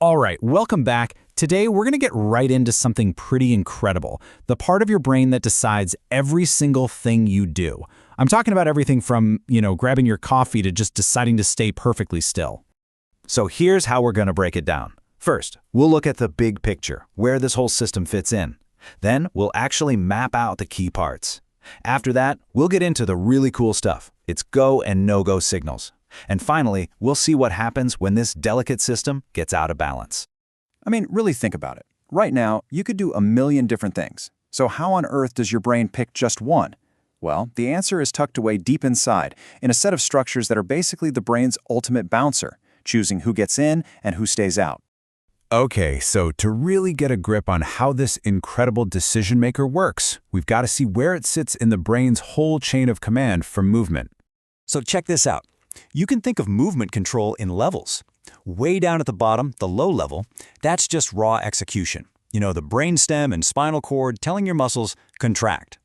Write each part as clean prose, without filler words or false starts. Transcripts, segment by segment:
All right, welcome back. Today, we're going to get right into something pretty incredible, the part of your brain that decides every single thing you do. I'm talking about everything from, grabbing your coffee to just deciding to stay perfectly still. So here's how we're going to break it down. First, we'll look at the big picture, where this whole system fits in. Then, we'll actually map out the key parts. After that, we'll get into the really cool stuff. It's go and no-go signals. And finally, we'll see what happens when this delicate system gets out of balance. I mean, really think about it. Right now, you could do a million different things. So how on earth does your brain pick just one? Well, the answer is tucked away deep inside, in a set of structures that are basically the brain's ultimate bouncer, choosing who gets in and who stays out. Okay, so to really get a grip on how this incredible decision maker works, we've got to see where it sits in the brain's whole chain of command for movement. So check this out. You can think of movement control in levels. Way down at the bottom, the low level, that's just raw execution. The brainstem and spinal cord telling your muscles, contract.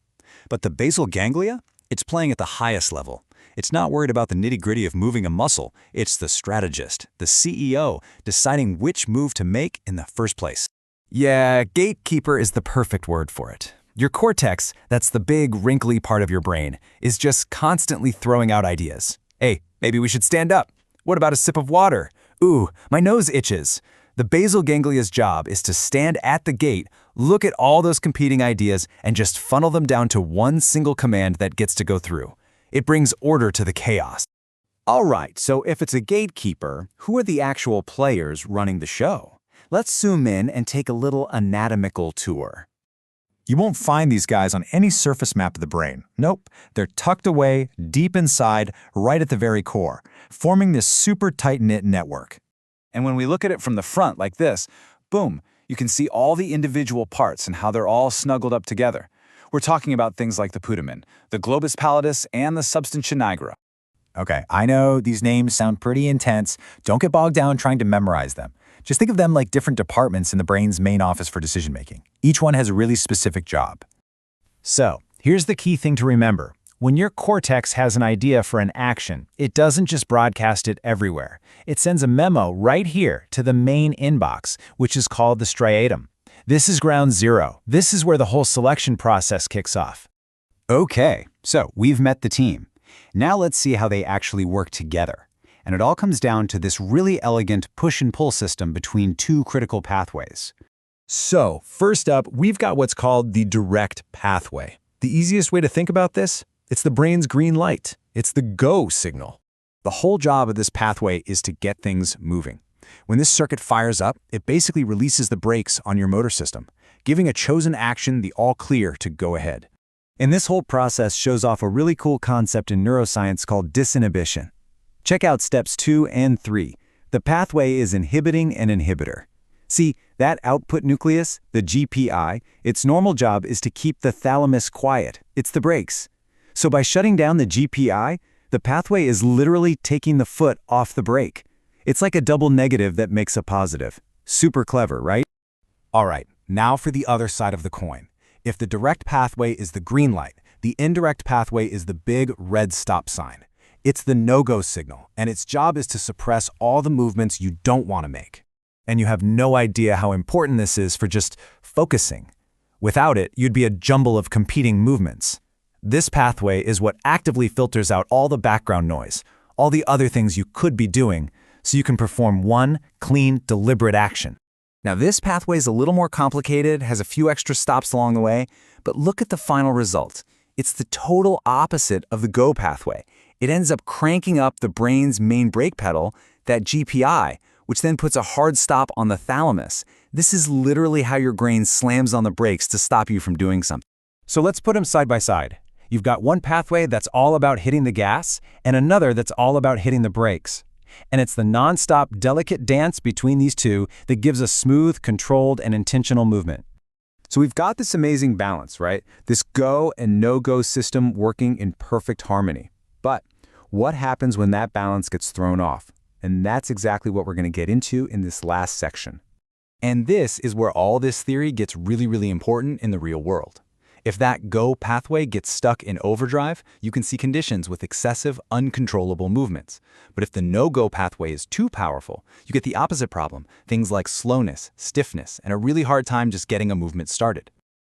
But the basal ganglia, it's playing at the highest level. It's not worried about the nitty-gritty of moving a muscle. It's the strategist, the CEO, deciding which move to make in the first place. Yeah, gatekeeper is the perfect word for it. Your cortex, that's the big, wrinkly part of your brain, is just constantly throwing out ideas. Hey, maybe we should stand up. What about a sip of water? Ooh, my nose itches. The basal ganglia's job is to stand at the gate, look at all those competing ideas, and just funnel them down to one single command that gets to go through. It brings order to the chaos. All right, so if it's a gatekeeper, who are the actual players running the show? Let's zoom in and take a little anatomical tour. You won't find these guys on any surface map of the brain. Nope, they're tucked away, deep inside, right at the very core, forming this super tight-knit network. And when we look at it from the front like this, boom, you can see all the individual parts and how they're all snuggled up together. We're talking about things like the putamen, the globus pallidus, and the substantia nigra. Okay, I know these names sound pretty intense. Don't get bogged down trying to memorize them. Just think of them like different departments in the brain's main office for decision-making. Each one has a really specific job. So, here's the key thing to remember. When your cortex has an idea for an action, it doesn't just broadcast it everywhere. It sends a memo right here to the main inbox, which is called the striatum. This is ground zero. This is where the whole selection process kicks off. Okay, so we've met the team. Now let's see how they actually work together. And it all comes down to this really elegant push and pull system between two critical pathways. So, first up, we've got what's called the direct pathway. The easiest way to think about this? It's the brain's green light. It's the go signal. The whole job of this pathway is to get things moving. When this circuit fires up, it basically releases the brakes on your motor system, giving a chosen action the all clear to go ahead. And this whole process shows off a really cool concept in neuroscience called disinhibition. Check out steps 2 and 3. The pathway is inhibiting an inhibitor. See, that output nucleus, the GPI, its normal job is to keep the thalamus quiet. It's the brakes. So by shutting down the GPI, the pathway is literally taking the foot off the brake. It's like a double negative that makes a positive. Super clever, right? All right, now for the other side of the coin. If the direct pathway is the green light, the indirect pathway is the big red stop sign. It's the no-go signal, and its job is to suppress all the movements you don't want to make. And you have no idea how important this is for just focusing. Without it, you'd be a jumble of competing movements. This pathway is what actively filters out all the background noise, all the other things you could be doing, so you can perform one clean, deliberate action. Now this pathway is a little more complicated, has a few extra stops along the way, but look at the final result. It's the total opposite of the go pathway. It ends up cranking up the brain's main brake pedal, that GPI, which then puts a hard stop on the thalamus. This is literally how your brain slams on the brakes to stop you from doing something. So let's put them side by side. You've got one pathway that's all about hitting the gas, and another that's all about hitting the brakes. And it's the non-stop, delicate dance between these two that gives a smooth, controlled, and intentional movement. So we've got this amazing balance, right? This go and no-go system working in perfect harmony. But what happens when that balance gets thrown off? And that's exactly what we're going to get into in this last section. And this is where all this theory gets really, really important in the real world. If that go pathway gets stuck in overdrive, you can see conditions with excessive, uncontrollable movements. But if the no-go pathway is too powerful, you get the opposite problem, things like slowness, stiffness, and a really hard time just getting a movement started.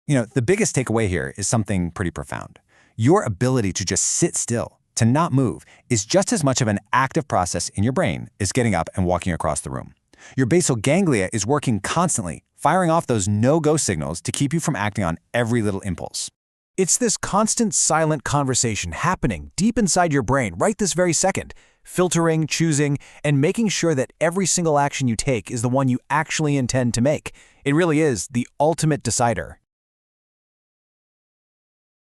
The biggest takeaway here is something pretty profound. Your ability to just sit still, to not move, is just as much of an active process in your brain as getting up and walking across the room. Your basal ganglia is working constantly, firing off those no-go signals to keep you from acting on every little impulse. It's this constant silent conversation happening deep inside your brain right this very second, filtering, choosing, and making sure that every single action you take is the one you actually intend to make. It really is the ultimate decider.